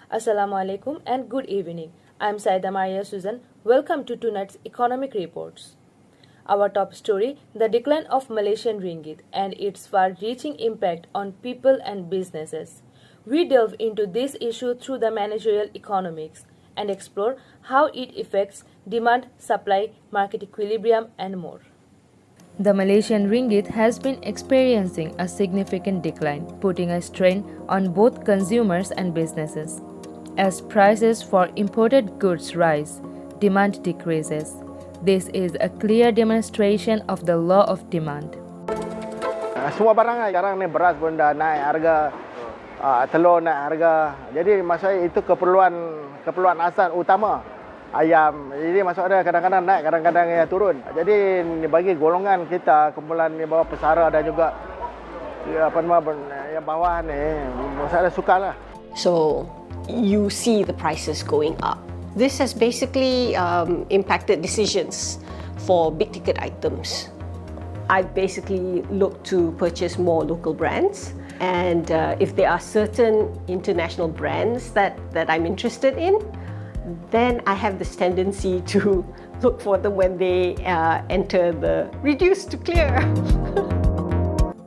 Assalamu alaikum and good evening. I am Saida Maria Susan. Welcome to tonight's economic reports. Our top story, the decline of Malaysian ringgit and its far-reaching impact on people and businesses. We delve into this issue through the managerial economics and explore how it affects demand, supply, market equilibrium and more. The Malaysian ringgit has been experiencing a significant decline, putting a strain on both consumers and businesses. As prices for imported goods rise, demand decreases. This is a clear demonstration of the law of demand. Semua barang lah. Sekarang ni beras pun dah naik harga, telur naik harga. Jadi maksudnya itu keperluan asas utama ayam. Jadi maksudnya kadang-kadang naik, kadang-kadang ia turun. Jadi bagi golongan kita, kumpulan di bawah pesara dan juga yang bawah ni, maksudnya sukarlah. So you see the prices going up. This has basically impacted decisions for big ticket items. I basically look to purchase more local brands, and if there are certain international brands that I'm interested in, then I have this tendency to look for them when they enter the reduced to clear.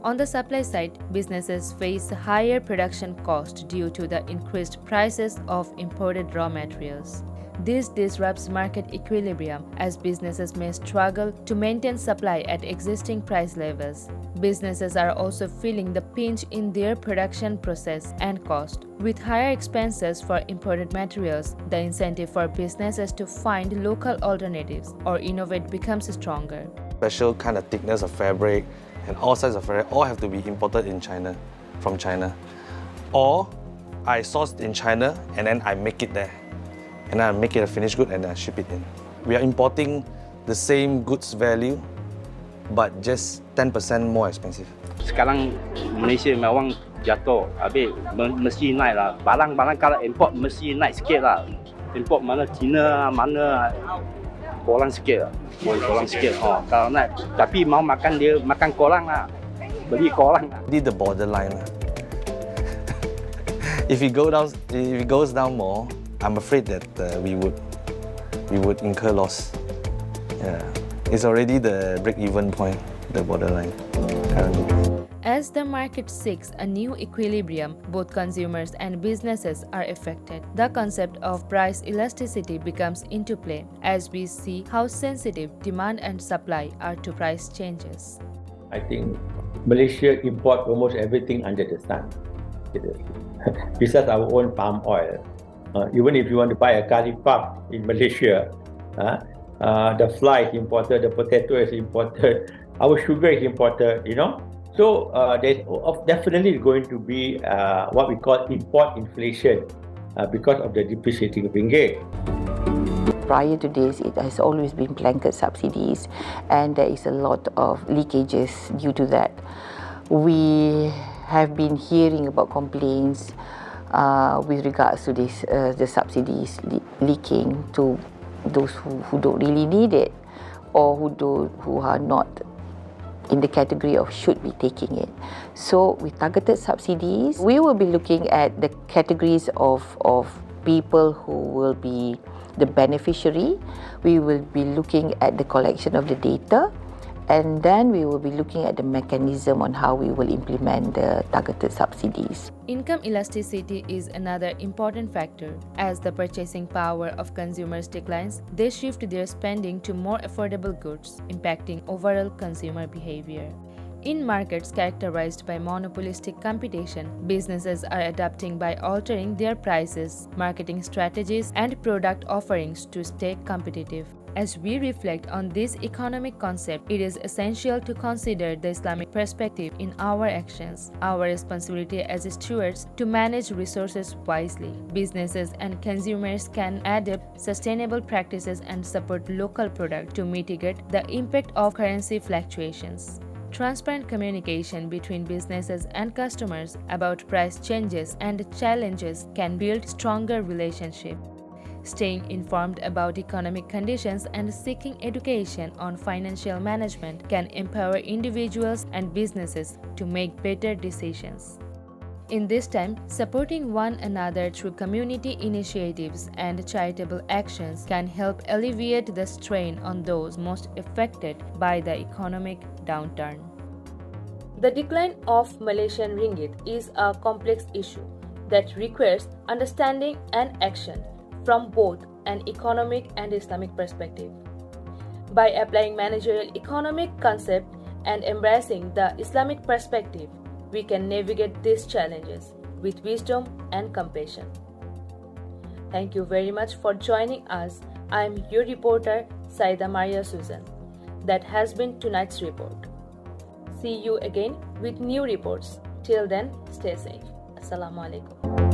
On the supply side, businesses face higher production costs due to the increased prices of imported raw materials. This disrupts market equilibrium as businesses may struggle to maintain supply at existing price levels. Businesses are also feeling the pinch in their production process and cost. With higher expenses for imported materials, the incentive for businesses to find local alternatives or innovate becomes stronger. Special kind of thickness of fabric and all sizes of fabric all have to be imported in China, from China. Or I source in China and then I make it there. And I make it a finished good and I ship it in. We are importing the same goods value but just 10% more expensive. Sekarang Malaysia memang jatuh, habis mesti naik lah. Barang-barang kalau import mesti naik sikit lah. Import mana China, mana korang sikit lah. Korang sikit. Kalau naik, tapi mau makan dia, makan korang lah. Beli korang lah. This the borderline lah. If it goes down more, I'm afraid that we would incur loss. Yeah, it's already the break-even point, the borderline currently. As the market seeks a new equilibrium, both consumers and businesses are affected. The concept of price elasticity becomes into play as we see how sensitive demand and supply are to price changes. I think Malaysia import almost everything under the sun. Besides our own palm oil. Even if you want to buy a curry puff in Malaysia, the fly is imported, the potato is imported, our sugar is imported, you know. So there's definitely going to be what we call import inflation because of the depreciating ringgit. Prior to this, it has always been blanket subsidies, and there is a lot of leakages due to that. We have been hearing about complaints with regards to this, the subsidies leaking to those who don't really need it, or who are not in the category of should be taking it. So with targeted subsidies, we will be looking at the categories of people who will be the beneficiary. We will be looking at the collection of the data, and then we will be looking at the mechanism on how we will implement the targeted subsidies. Income elasticity is another important factor. As the purchasing power of consumers declines, they shift their spending to more affordable goods, impacting overall consumer behavior. In markets characterized by monopolistic competition, businesses are adapting by altering their prices, marketing strategies, and product offerings to stay competitive. As we reflect on this economic concept, it is essential to consider the Islamic perspective in our actions, our responsibility as stewards to manage resources wisely. Businesses and consumers can adopt sustainable practices and support local products to mitigate the impact of currency fluctuations. Transparent communication between businesses and customers about price changes and challenges can build stronger relationships. Staying informed about economic conditions and seeking education on financial management can empower individuals and businesses to make better decisions. In this time, supporting one another through community initiatives and charitable actions can help alleviate the strain on those most affected by the economic downturn. The decline of Malaysian ringgit is a complex issue that requires understanding and action from both an economic and Islamic perspective. By applying managerial economic concept and embracing the Islamic perspective, we can navigate these challenges with wisdom and compassion. Thank you very much for joining us. I am your reporter, Saida Maria Susan. That has been tonight's report. See you again with new reports. Till then, stay safe. Assalamu alaikum.